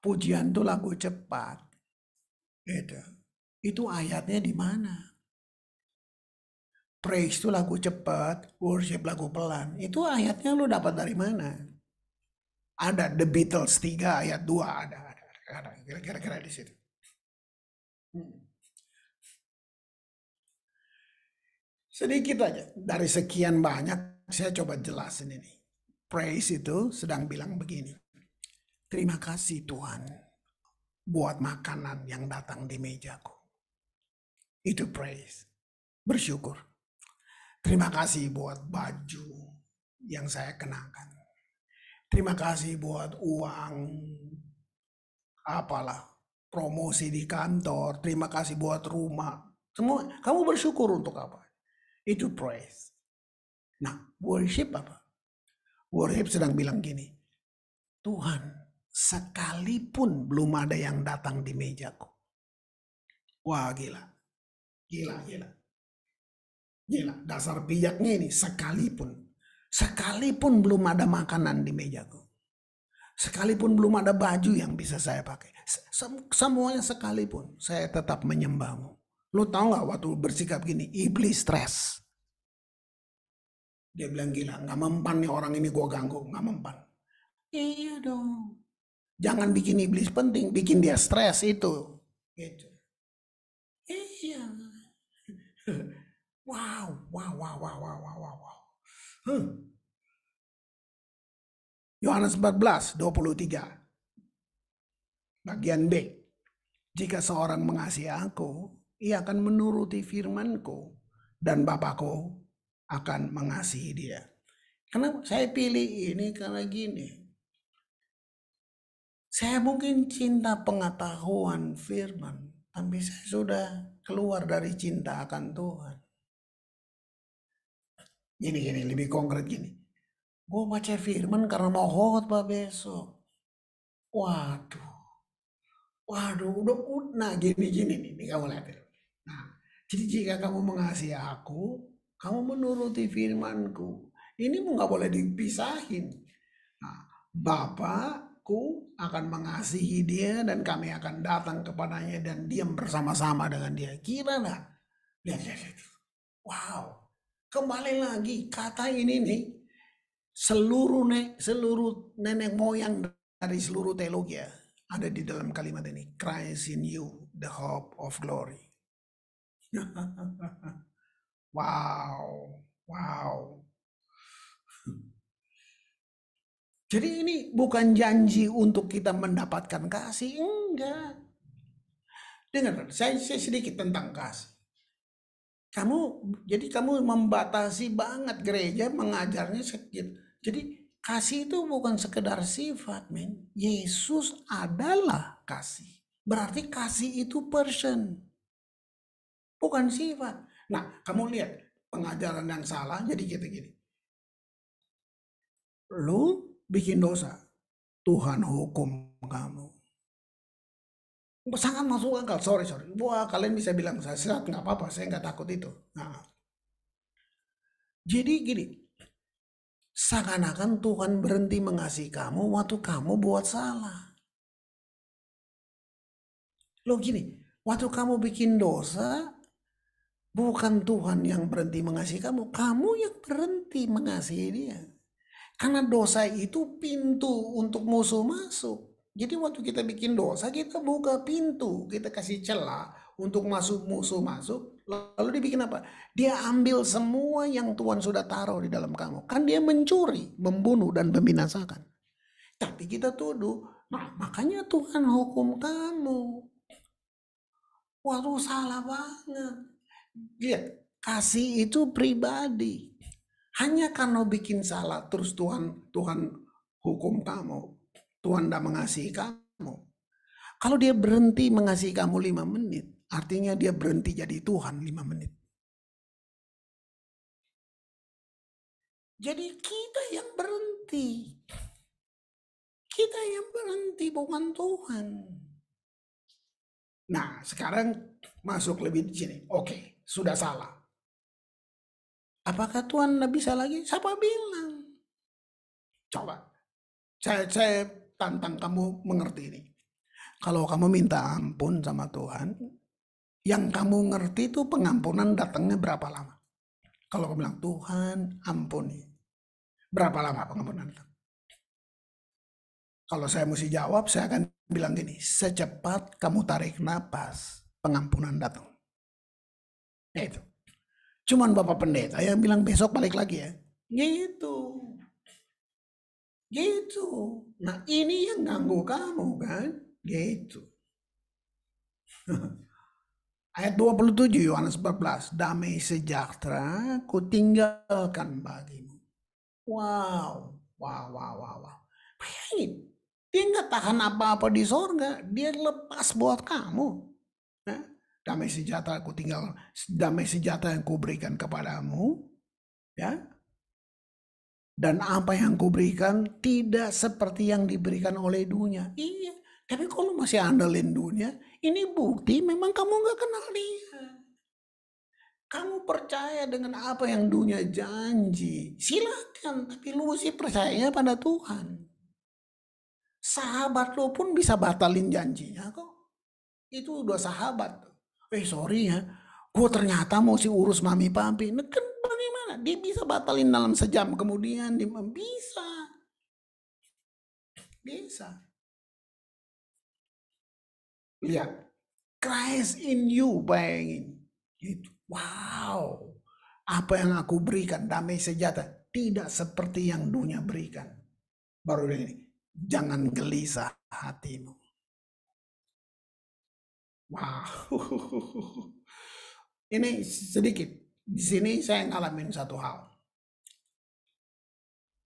Pujian tuh lagu cepat. Gitu. Itu ayatnya di mana? Praise itu lagu cepat, worship lagu pelan. Itu ayatnya lu dapat dari mana? Ada The Beatles 3 ayat 2 ada. Kira-kira di situ. Sedikit aja dari sekian banyak saya coba jelasin ini. Praise itu sedang bilang begini. Terima kasih Tuhan buat makanan yang datang di mejaku. Itu praise. Bersyukur. Terima kasih buat baju yang saya kenakan. Terima kasih buat uang, apalah, promosi di kantor. Terima kasih buat rumah. Semua, kamu bersyukur untuk apa? Itu praise. Nah, worship apa? Worship sedang bilang gini, Tuhan, sekalipun belum ada yang datang di mejaku. Wah, gila. Dasar bijaknya ini, sekalipun belum ada makanan di mejaku. Sekalipun belum ada baju yang bisa saya pakai. Semuanya sekalipun, saya tetap menyembahmu. Lu tahu nggak waktu bersikap gini, iblis stres. Dia bilang gila, nggak mempan nih orang ini gua ganggu, nggak mempan. Iya dong. Jangan bikin iblis penting, bikin dia stres itu. Gitu. Iya. Wow. Yohanes 14:23. Bagian B. Jika seorang mengasihi aku, ia akan menuruti firman-Ku dan Bapakku akan mengasihi dia. Kenapa saya pilih ini? Karena gini. Saya mungkin cinta pengetahuan firman. Tapi saya sudah keluar dari cinta akan Tuhan. Gini, lebih konkret gini. Gue baca firman karena mau khotbah besok. Waduh, nah gini nih kamu lihat ya. Nah, jadi jika kamu mengasihi aku, kamu menuruti firmanku. Ini nggak boleh dipisahin. Nah, Bapakku akan mengasihi dia dan kami akan datang kepadanya dan diam bersama-sama dengan dia. Kira nggak? Lihat. Wow. Kembali lagi kata ini nih, seluruh nenek moyang dari seluruh teologi ya, ada di dalam kalimat ini. Christ in you, the hope of glory. Wow. Jadi ini bukan janji untuk kita mendapatkan kasih, enggak. Dengar, saya sedikit tentang kasih. Jadi kamu membatasi banget gereja mengajarnya sedikit. Jadi kasih itu bukan sekedar sifat, men. Yesus adalah kasih. Berarti kasih itu person, bukan sifat. Nah, kamu lihat pengajaran yang salah jadi kita gini. Lu bikin dosa, Tuhan hukum kamu. Sangat masuk akal, sorry. Wah, kalian bisa bilang saya sesat, nggak apa-apa, saya nggak takut itu. Nah, jadi gini, seakan-akan Tuhan berhenti mengasihi kamu waktu kamu buat salah. Lo gini, waktu kamu bikin dosa, bukan Tuhan yang berhenti mengasihi kamu yang berhenti mengasihi dia. Karena dosa itu pintu untuk musuh masuk. Jadi waktu kita bikin dosa, kita buka pintu, kita kasih celah untuk musuh masuk. Lalu dia bikin apa? Dia ambil semua yang Tuhan sudah taruh di dalam kamu. Kan dia mencuri, membunuh, dan membinasakan. Tapi kita tuduh, nah makanya Tuhan hukum kamu. Waduh, salah banget. Lihat, kasih itu pribadi. Hanya karena bikin salah terus Tuhan hukum kamu. Tuhan tidak mengasihi kamu. Kalau dia berhenti mengasihi kamu 5 menit, artinya dia berhenti jadi Tuhan 5 menit. Jadi kita yang berhenti. Kita yang berhenti, bukan Tuhan. Nah, sekarang masuk lebih di sini. Oke, sudah salah. Apakah Tuhan tidak bisa lagi? Siapa bilang? Coba. Saya tantang kamu mengerti ini. Kalau kamu minta ampun sama Tuhan, yang kamu ngerti itu pengampunan datangnya berapa lama? Kalau kamu bilang, Tuhan ampuni. Berapa lama pengampunan datang? Kalau saya mesti jawab, saya akan bilang gini, secepat kamu tarik napas, pengampunan datang. Ya itu. Cuman Bapak Pendeta yang bilang besok balik lagi ya. Gitu. Nah ini yang ganggu kamu kan. Gitu. Ayat 27 Yohanes 14. Damai sejahtera ku tinggalkan bagimu. Wow. Bayangin. Dia nggak tahan apa-apa di sorga. Dia lepas buat kamu. Damai sejahtera yang kuberikan kepadamu. Ya. Dan apa yang kuberikan tidak seperti yang diberikan oleh dunia. Iya. Tapi kalau masih andalin dunia, ini bukti memang kamu nggak kenal dia. Kamu percaya dengan apa yang dunia janji. Silakan, tapi lu mesti percaya pada Tuhan. Sahabat lo pun bisa batalin janjinya kok. Itu udah sahabat. Sorry ya, gue ternyata mau urus mami papi. Nah, kan bagaimana? Dia bisa batalin dalam sejam kemudian. Dia bisa. Lihat, Christ in you, bayangin. Gitu. Wow, apa yang aku berikan, damai sejahtera, tidak seperti yang dunia berikan. Baru ini, jangan gelisah hatimu. Wow. Ini sedikit. Di sini saya ngalamin satu hal.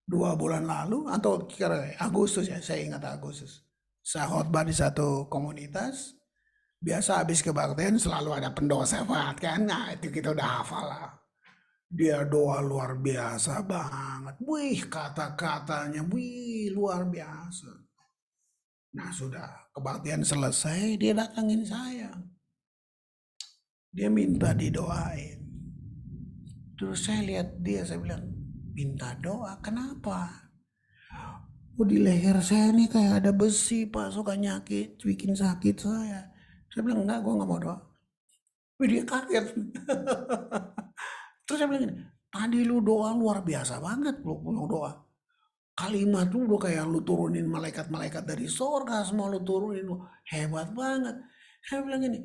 2 bulan lalu atau kira Agustus ya, saya ingat Agustus. Saya khotbah di satu komunitas. Biasa habis kebaktian selalu ada pendoa syafaat kan. Nah itu kita udah hafal lah. Dia doa luar biasa banget. Wih kata-katanya, wih luar biasa. Nah sudah kebaktian selesai dia datangin saya. Dia minta didoain. Terus saya lihat dia, saya bilang, minta doa kenapa? Oh di leher saya nih kayak ada besi pak, suka nyakit, bikin sakit saya. Saya bilang enggak, gue nggak mau doa. Wih dia kaget. Terus saya bilang gini, tadi lu doa luar biasa banget, lu doa. Kalimat lu udah kayak lu turunin malaikat-malaikat dari sorga, semua lu turunin, lu hebat banget. Saya bilang gini,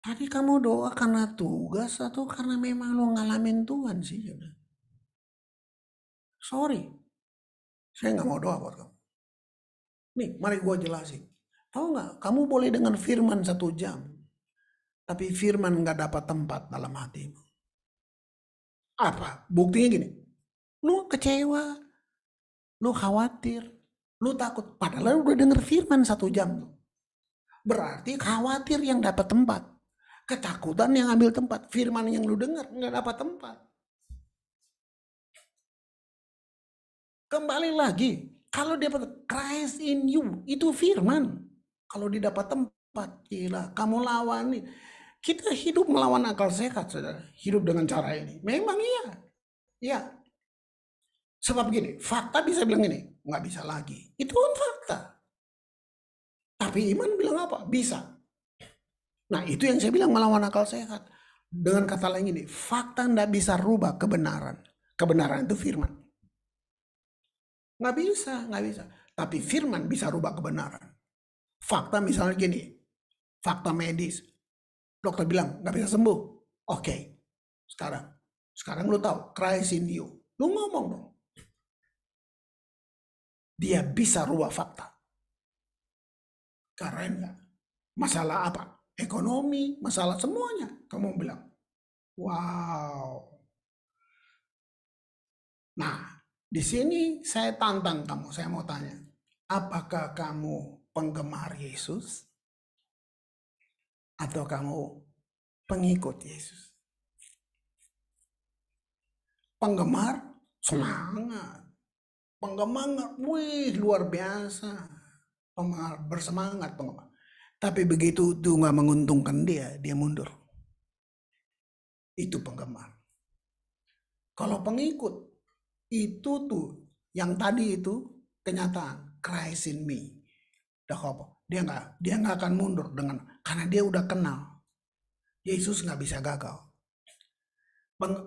tadi kamu doa karena tugas atau karena memang lu ngalamin Tuhan sih? Sorry, saya nggak mau doa buat kamu. Nih, mari gua jelasin. Tahu nggak, kamu boleh dengan firman 1 jam, tapi firman nggak dapat tempat dalam hatimu. Apa? Buktinya gini, lu kecewa, lu khawatir, lu takut. Padahal lu udah denger firman 1 jam tuh. Berarti khawatir yang dapat tempat. Ketakutan yang ambil tempat. Firman yang lu dengar nggak dapat tempat. Kembali lagi, kalau dia dapat Christ in you, itu firman. Kalau didapat tempat, gila, kamu lawan nih. Kita hidup melawan akal sehat, saudara. Hidup dengan cara ini. Memang iya. Iya. Sebab gini, fakta bisa bilang gini, nggak bisa lagi. Itu kan fakta. Tapi iman bilang apa? Bisa. Nah itu yang saya bilang melawan akal sehat. Dengan kata lain ini, fakta nggak bisa rubah kebenaran. Kebenaran itu firman. Nggak bisa, nggak bisa. Tapi firman bisa rubah kebenaran. Fakta misalnya gini, fakta medis. Dokter bilang nggak bisa sembuh. Oke, sekarang lu tahu Christ in you. Lu ngomong dong. Dia bisa rubah fakta. Karena masalah apa? Ekonomi, masalah semuanya. Kamu bilang, wow. Nah, di sini saya tantang kamu. Saya mau tanya, apakah kamu penggemar Yesus atau kamu pengikut Yesus? Penggemar semangat. Penggemar, wih luar biasa. Penggemar bersemangat penggemar. Tapi begitu itu nggak menguntungkan dia mundur. Itu penggemar. Kalau pengikut, itu tuh yang tadi itu kenyataan Christ in me. Dia nggak akan mundur karena dia udah kenal. Yesus nggak bisa gagal.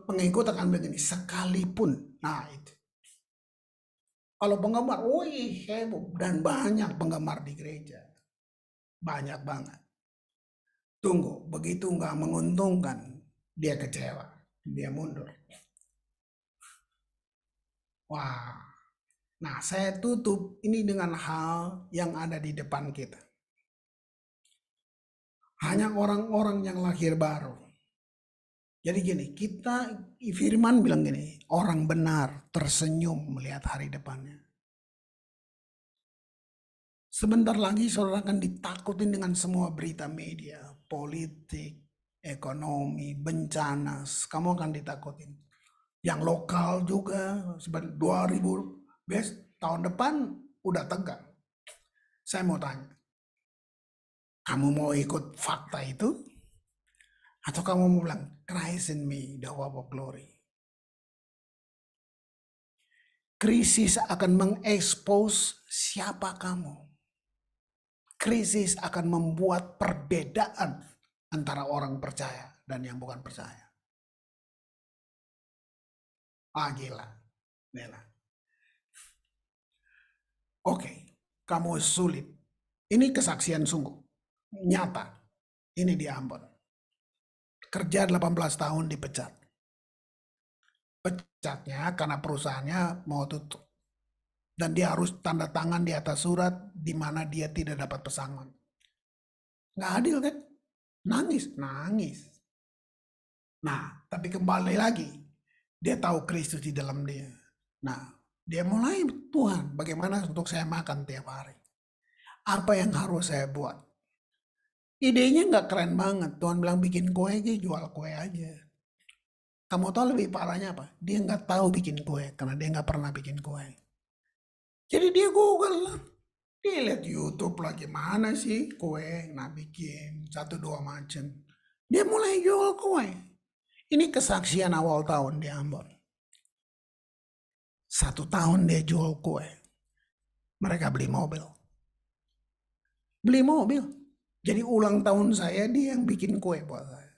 Pengikut akan begini sekalipun. Nah itu. Kalau penggemar, wih heboh dan banyak penggemar di gereja. Banyak banget. Tunggu, begitu nggak menguntungkan, dia kecewa, dia mundur. Wah, nah saya tutup ini dengan hal yang ada di depan kita. Hanya orang-orang yang lahir baru. Jadi gini, firman bilang gini, orang benar tersenyum melihat hari depannya. Sebentar lagi saudara akan ditakutin dengan semua berita media, politik, ekonomi, bencana, kamu akan ditakutin. Yang lokal juga, 2000, tahun depan udah tegang. Saya mau tanya, kamu mau ikut fakta itu? Atau kamu mau bilang, Christ in me, the hope of glory. Krisis akan mengekspos siapa kamu. Krisis akan membuat perbedaan antara orang percaya dan yang bukan percaya. Gila. Oke, kamu sulit. Ini kesaksian sungguh. Nyata. Ini di Ambon. Kerja 18 tahun dipecat. Pecatnya karena perusahaannya mau tutup. Dan dia harus tanda tangan di atas surat di mana dia tidak dapat pesangon. Nggak adil kan? Nangis. Nah, tapi kembali lagi. Dia tahu Kristus di dalam dia. Nah, dia mulai, Tuhan, bagaimana untuk saya makan tiap hari? Apa yang harus saya buat? Idenya nggak keren banget. Tuhan bilang bikin kue, dia jual kue aja. Kamu tahu lebih parahnya apa? Dia nggak tahu bikin kue karena dia nggak pernah bikin kue. Jadi dia Google lah. Dia lihat YouTube lah gimana sih kue, nah bikin satu dua macam. Dia mulai jual kue. Ini kesaksian awal tahun di Ambon. 1 tahun dia jual kue. Mereka beli mobil. Beli mobil. Jadi ulang tahun saya dia yang bikin kue buat saya.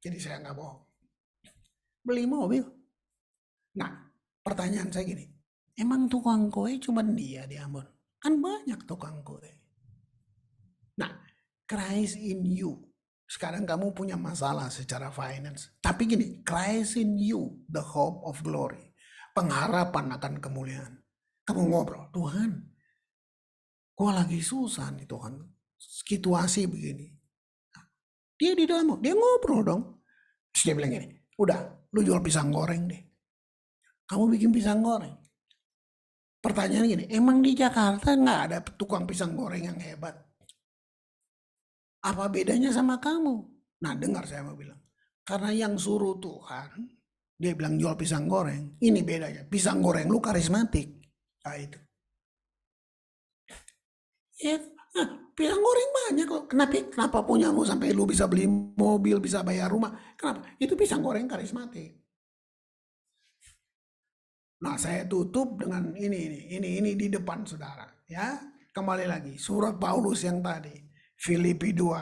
Jadi saya nggak bohong. Beli mobil. Nah, pertanyaan saya gini. Emang tukang kue cuma dia di Ambon? Kan banyak tukang kue. Nah, Christ in you. Sekarang kamu punya masalah secara finance. Tapi gini, Christ in you, the hope of glory. Pengharapan akan kemuliaan. Kamu ngobrol, Tuhan, gua lagi susah nih Tuhan. Situasi begini. Dia di dalam, dia ngobrol dong. Terus dia bilang gini, udah, lu jual pisang goreng deh. Kamu bikin pisang goreng. Pertanyaan gini, emang di Jakarta nggak ada tukang pisang goreng yang hebat? Apa bedanya sama kamu? Nah, dengar saya mau bilang. Karena yang suruh Tuhan, dia bilang jual pisang goreng. Ini bedanya. Pisang goreng lu karismatik. Nah, itu. Ya, pisang goreng banyak kok. Kenapa punya lu sampai lu bisa beli mobil, bisa bayar rumah? Kenapa? Itu pisang goreng karismatik. Nah, saya tutup dengan ini di depan saudara. Ya, kembali lagi. Surat Paulus yang tadi. Filipi 2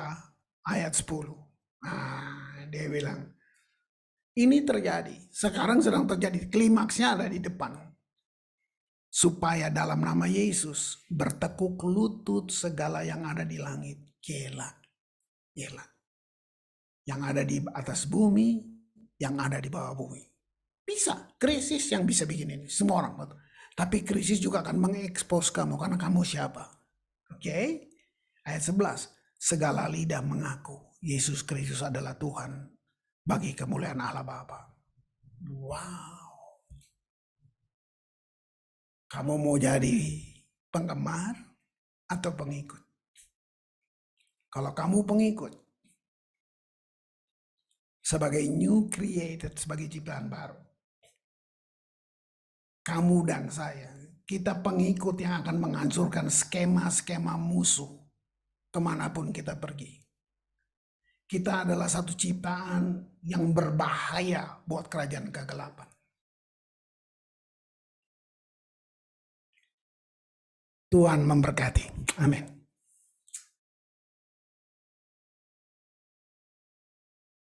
ayat 10. Nah, dia bilang, ini terjadi. Sekarang sedang terjadi. Klimaksnya ada di depan. Supaya dalam nama Yesus bertekuk lutut segala yang ada di langit. Gila. Yang ada di atas bumi, yang ada di bawah bumi. Bisa. Krisis yang bisa bikin ini. Semua orang. Betul. Tapi krisis juga akan mengekspos kamu. Karena kamu siapa? Oke. Ayat 11. Segala lidah mengaku Yesus Kristus adalah Tuhan bagi kemuliaan Allah Bapa. Wow. Kamu mau jadi penggemar atau pengikut? Kalau kamu pengikut, sebagai new created, sebagai ciptaan baru, kamu dan saya, kita pengikut yang akan menghancurkan skema-skema musuh kemanapun kita pergi. Kita adalah satu ciptaan yang berbahaya buat kerajaan kegelapan. Tuhan memberkati. Amin.